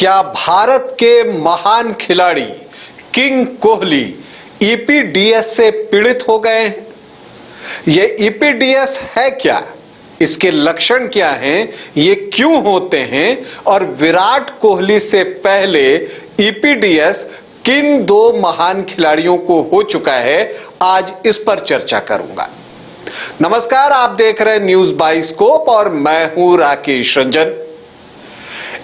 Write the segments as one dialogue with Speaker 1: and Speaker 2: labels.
Speaker 1: क्या भारत के महान खिलाड़ी किंग कोहली ईपीडीएस से पीड़ित हो गए हैं? ये ईपीडीएस है क्या, इसके लक्षण क्या हैं, ये क्यों होते हैं और विराट कोहली से पहले ईपीडीएस किन दो महान खिलाड़ियों को हो चुका है, आज इस पर चर्चा करूंगा। नमस्कार, आप देख रहे हैं न्यूज बाइस्कोप और मैं हूं राकेश रंजन।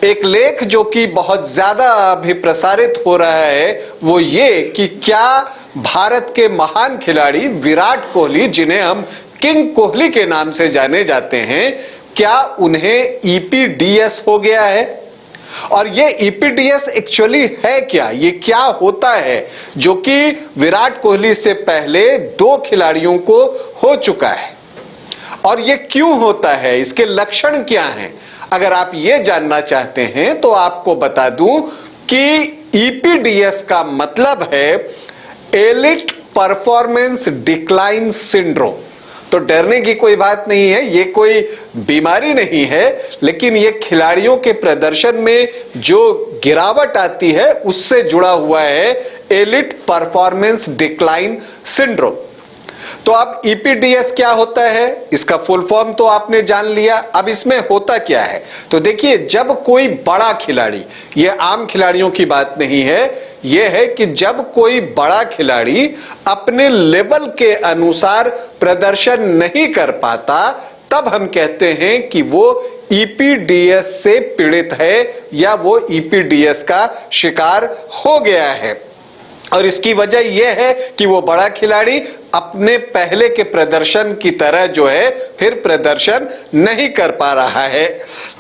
Speaker 1: एक लेख जो कि बहुत ज्यादा अभी प्रसारित हो रहा है वो ये कि क्या भारत के महान खिलाड़ी विराट कोहली, जिन्हें हम किंग कोहली के नाम से जाने जाते हैं, क्या उन्हें ईपीडीएस हो गया है? और ये ईपीडीएस एक्चुअली है क्या, ये क्या होता है जो कि विराट कोहली से पहले दो खिलाड़ियों को हो चुका है और ये क्यों होता है, इसके लक्षण क्या हैं? अगर आप ये जानना चाहते हैं तो आपको बता दूं कि ईपीडीएस का मतलब है एलिट परफॉर्मेंस डिक्लाइन सिंड्रोम। तो डरने की कोई बात नहीं है, ये कोई बीमारी नहीं है, लेकिन ये खिलाड़ियों के प्रदर्शन में जो गिरावट आती है उससे जुड़ा हुआ है एलिट परफॉर्मेंस डिक्लाइन सिंड्रोम। तो अब ईपीडीएस क्या होता है, इसका फुल फॉर्म तो आपने जान लिया। अब इसमें होता क्या है, तो देखिए, जब कोई बड़ा खिलाड़ी, ये आम खिलाड़ियों की बात नहीं है, यह है कि जब कोई बड़ा खिलाड़ी अपने लेवल के अनुसार प्रदर्शन नहीं कर पाता, तब हम कहते हैं कि वो ईपीडीएस से पीड़ित है या वो ईपीडीएस का शिकार हो गया है। और इसकी वजह यह है कि वो बड़ा खिलाड़ी अपने पहले के प्रदर्शन की तरह जो है फिर प्रदर्शन नहीं कर पा रहा है।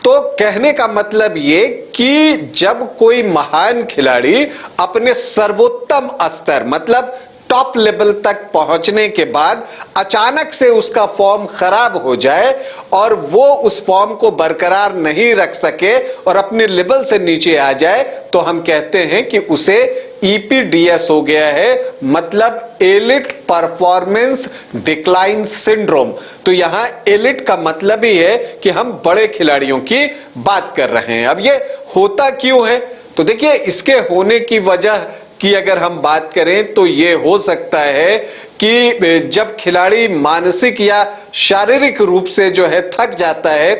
Speaker 1: तो कहने का मतलब ये कि जब कोई महान खिलाड़ी अपने सर्वोत्तम स्तर मतलब टॉप लेवल तक पहुंचने के बाद अचानक से उसका फॉर्म खराब हो जाए और वो उस फॉर्म को बरकरार नहीं रख सके और अपने लेवल से नीचे आ जाए, तो हम कहते हैं कि उसे ईपीडीएस हो गया है, मतलब एलिट परफॉर्मेंस डिक्लाइन सिंड्रोम। तो यहां एलिट का मतलब ही है कि हम बड़े खिलाड़ियों की बात कर रहे हैं। अब ये होता क्यों है, तो देखिए, इसके होने की वजह कि अगर हम बात करें तो ये हो सकता है कि जब खिलाड़ी मानसिक या शारीरिक रूप से जो है थक जाता है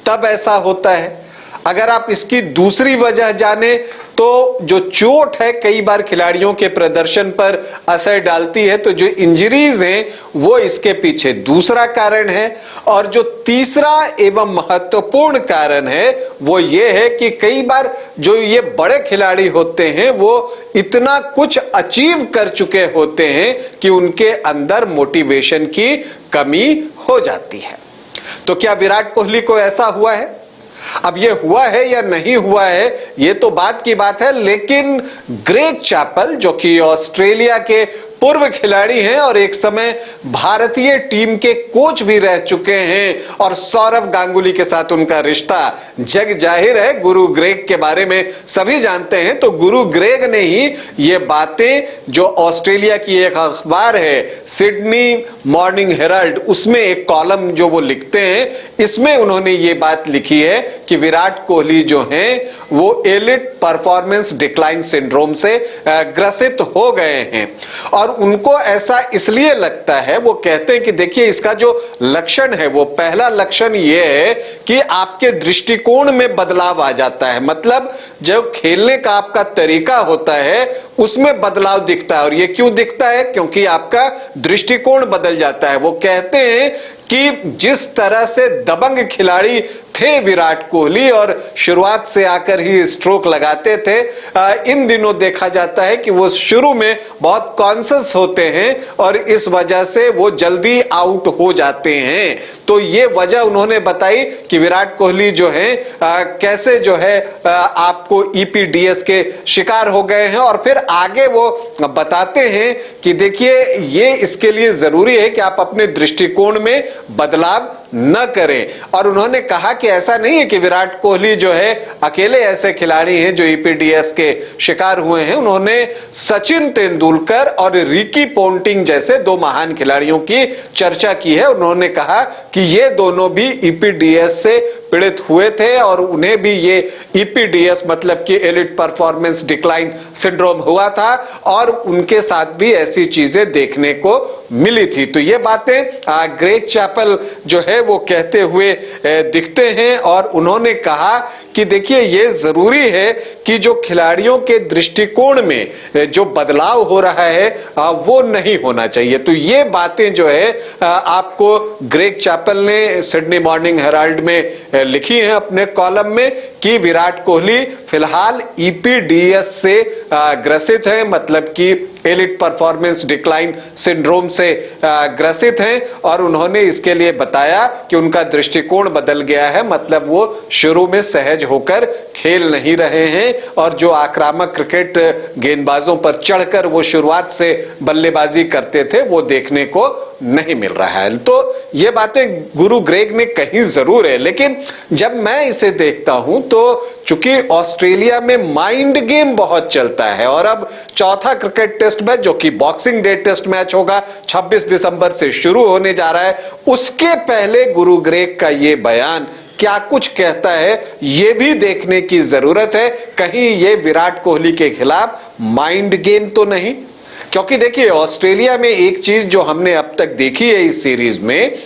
Speaker 1: तब ऐसा होता है। अगर आप इसकी दूसरी वजह जाने तो जो चोट है कई बार खिलाड़ियों के प्रदर्शन पर असर डालती है, तो जो इंजरीज हैं वो इसके पीछे दूसरा कारण है। और जो तीसरा एवं महत्वपूर्ण कारण है वो ये है कि कई बार जो ये बड़े खिलाड़ी होते हैं वो इतना कुछ अचीव कर चुके होते हैं कि उनके अंदर मोटिवेशन की कमी हो जाती है। तो क्या विराट कोहली को ऐसा हुआ है? अब ये हुआ है या नहीं हुआ है ये तो बात की बात है, लेकिन ग्रेग चैपल, जो कि ऑस्ट्रेलिया के पूर्व खिलाड़ी हैं और एक समय भारतीय टीम के कोच भी रह चुके हैं और सौरव गांगुली के साथ उनका रिश्ता जग जाहिर है, गुरु ग्रेग के बारे में सभी जानते हैं। तो गुरु ग्रेग ने ही ये बातें, जो ऑस्ट्रेलिया की एक अखबार है सिडनी मॉर्निंग हेराल्ड, उसमें एक कॉलम जो वो लिखते हैं, इसमें उन्होंने ये बात लिखी है कि विराट कोहली जो हैं वो एलिट परफॉर्मेंस डिक्लाइन सिंड्रोम से ग्रसित हो गए हैं। और उनको ऐसा इसलिए लगता है, वो कहते हैं कि देखिए, इसका जो लक्षण है वो पहला लक्षण ये है कि आपके दृष्टिकोण में बदलाव आ जाता है, मतलब जब खेलने का आपका तरीका होता है उसमें बदलाव दिखता है। और ये क्यों दिखता है? क्योंकि आपका दृष्टिकोण बदल जाता है। वो कहते हैं कि जिस तरह से दबंग खिलाड़ी थे विराट कोहली और शुरुआत से आकर ही स्ट्रोक लगाते थे, इन दिनों देखा जाता है कि वो शुरू में बहुत कॉन्शियस होते हैं और इस वजह से वो जल्दी आउट हो जाते हैं। तो ये वजह उन्होंने बताई कि विराट कोहली जो है कैसे जो है आपको ईपीडीएस के शिकार हो गए हैं। और फिर आगे वो बताते हैं कि देखिए, ये इसके लिए जरूरी है कि आप अपने दृष्टिकोण में बदलाव न करें। और उन्होंने कहा कि ऐसा नहीं है कि विराट कोहली जो है अकेले ऐसे खिलाड़ी हैं जो ईपीडीएस के शिकार हुए हैं। उन्होंने सचिन तेंदुलकर और रिकी पोंटिंग जैसे दो महान खिलाड़ियों की चर्चा की है। उन्होंने कहा कि ये दोनों भी ईपीडीएस से पीड़ित हुए थे और उन्हें भी ये ईपीडीएस मतलब कि एलिट परफॉर्मेंस डिक्लाइन सिंड्रोम हुआ था और उनके साथ भी ऐसी चीजें देखने को मिली थी। तो ये बातें ग्रेग चैपल जो है वो कहते हुए दिखते हैं और उन्होंने कहा कि देखिए ये जरूरी है कि जो खिलाड़ियों के दृष्टिकोण में जो बदलाव हो रहा है वो नहीं होना चाहिए। तो ये बातें जो है आपको ग्रेग चैपल ने सिडनी मॉर्निंग हेराल्ड में लिखी हैं अपने कॉलम में कि विराट कोहली फिलहाल ईपीडीएस से ग्रसित है, मतलब कि एलिट परफॉर्मेंस डिक्लाइन सिंड्रोम से ग्रसित हैं और उन्होंने इसके लिए बताया कि उनका दृष्टिकोण बदल गया है, मतलब वो शुरू में सहज होकर खेल नहीं रहे हैं और जो आक्रामक क्रिकेट गेंदबाजों पर चढ़कर वो शुरुआत से बल्लेबाजी करते थे वो देखने को नहीं मिल रहा है। तो ये बातें गुरु ग्रेग ने कही जरूर है, लेकिन जब मैं इसे देखता हूं तो चूंकि ऑस्ट्रेलिया में माइंड गेम बहुत चलता है और अब चौथा क्रिकेट टेस्ट मैच जो कि बॉक्सिंग डे टेस्ट मैच होगा 26 दिसंबर से शुरू होने जा रहा है, उसके पहले गुरु ग्रेग का ये बयान क्या कुछ कहता है ये भी देखने की जरूरत है। कहीं ये विराट कोहली के खिलाफ माइंड गेम तो नहीं? क्योंकि देखिए ऑस्ट्रेलिया में एक चीज जो हमने अब तक देखी है इस सीरीज में,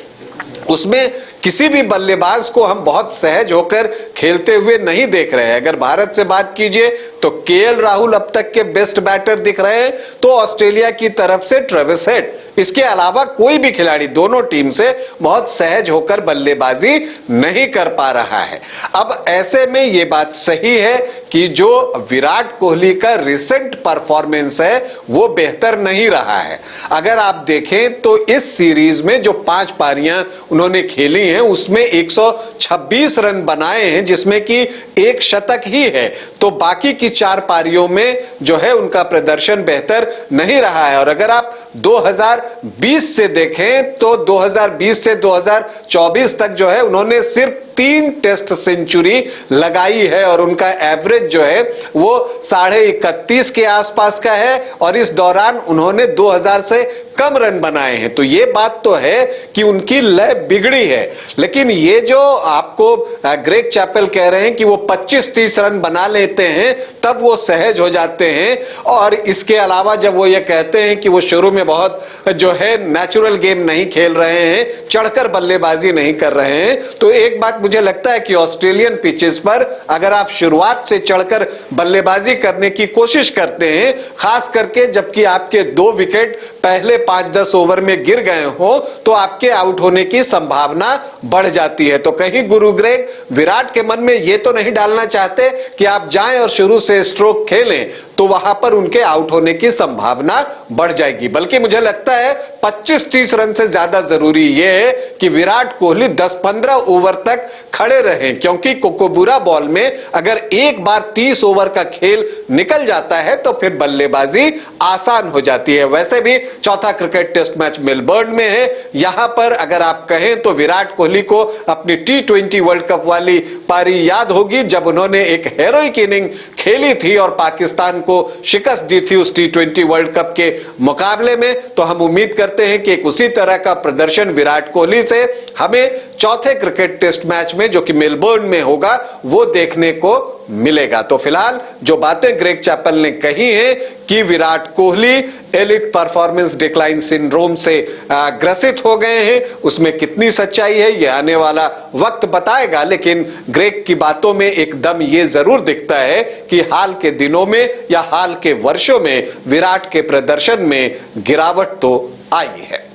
Speaker 1: उसमें किसी भी बल्लेबाज को हम बहुत सहज होकर खेलते हुए नहीं देख रहे हैं। अगर भारत से बात कीजिए तो केएल राहुल अब तक के बेस्ट बैटर दिख रहे हैं, तो ऑस्ट्रेलिया की तरफ से ट्रेविस हेड, इसके अलावा कोई भी खिलाड़ी दोनों टीम से बहुत सहज होकर बल्लेबाजी नहीं कर पा रहा है। अब ऐसे में यह बात सही है कि जो विराट कोहली का रिसेंट परफॉर्मेंस है वो बेहतर नहीं रहा है। अगर आप देखें तो इस सीरीज में जो 5 पारियां उन्होंने खेली हैं उसमें 126 रन बनाए हैं, जिसमें कि एक शतक ही है, तो बाकी की 4 पारियों में जो है उनका प्रदर्शन बेहतर नहीं रहा है। और अगर आप 2020 से देखें तो 2020 से 2024 तक जो है उन्होंने सिर्फ 3 टेस्ट सेंचुरी लगाई है और उनका एवरेज जो है वो 31.5 के आसपास का है और इस दौरान उन्होंने 2000 से कम रन बनाए हैं। तो ये बात तो है कि उनकी लय बिगड़ी है, लेकिन ये जो आपको ग्रेग चैपल कह रहे हैं कि वो 25-30 रन बना लेते हैं तब वो सहज हो जाते हैं, और इसके अलावा जब वो ये कहते हैं कि वो शुरू में बहुत जो है नेचुरल गेम नहीं खेल रहे हैं, चढ़कर बल्लेबाजी नहीं कर रहे हैं, तो एक बात मुझे लगता है कि ऑस्ट्रेलियन पिचेस पर अगर आप शुरुआत से चढ़कर बल्लेबाजी करने की कोशिश करते हैं, खास करके जबकि आपके 2 विकेट पहले 5-10 ओवर में गिर गए हो, तो आपके आउट होने की संभावना बढ़ जाती है। तो कहीं गुरु ग्रेग विराट के मन में यह तो नहीं डालना चाहते कि आप जाएं और शुरू से स्ट्रोक खेलें तो वहां पर उनके आउट होने की संभावना बढ़ जाएगी, बल्कि मुझे लगता है 25-30 रन से ज्यादा जरूरी यह है कि विराट कोहली 10-15 ओवर तक खड़े रहें, क्योंकि कोकोबुरा बॉल में अगर एक बार 30 ओवर का खेल निकल जाता है तो फिर बल्लेबाजी आसान हो जाती है। वैसे भी चौथा क्रिकेट टेस्ट मैच मेलबर्न में है, यहां पर अगर आप कहें तो विराट कोहली को अपनी T20 वर्ल्ड कप वाली पारी याद होगी जब उन्होंने एक हेरोइक इनिंग खेली थी और पाकिस्तान को शिकस्त दी थी उस T20 वर्ल्ड कप के मुकाबले में। तो हम उम्मीद करते हैं कि एक उसी तरह का प्रदर्शन विराट कोहली से हमें चौथे क्रिकेट टेस्ट मैच में जो कि मेलबर्न में होगा वो देखने को मिलेगा। तो फिलहाल जो बातें ग्रेग चैपल ने कही हैं कि Virat Kohli elite performance decline syndrome से ग्रसित हो गए हैं, उसमें कितनी सच्चाई है ये आने वाला वक्त बताएगा, लेकिन ग्रेग की बातों में एकदम ये जरूर दिखता है कि हाल के दिनों में या हाल के वर्षों में विराट के प्रदर्शन में गिरावट तो आई है।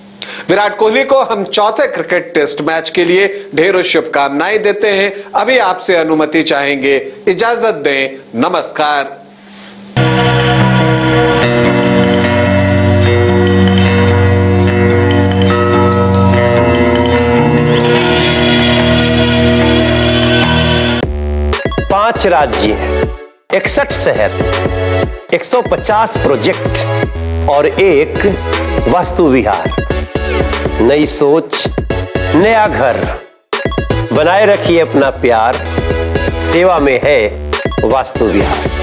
Speaker 1: विराट कोहली को हम चौथे क्रिकेट टेस्ट मैच के लिए ढेरों शुभकामनाएं देते हैं। अभी आपसे अनुमति चाहेंगे, इजाजत दें, नमस्कार।
Speaker 2: पांच राज्य, 61 शहर, 150 प्रोजेक्ट और एक वास्तु विहार। नई सोच, नया घर, बनाए रखिए अपना प्यार, सेवा में है वास्तु विहार।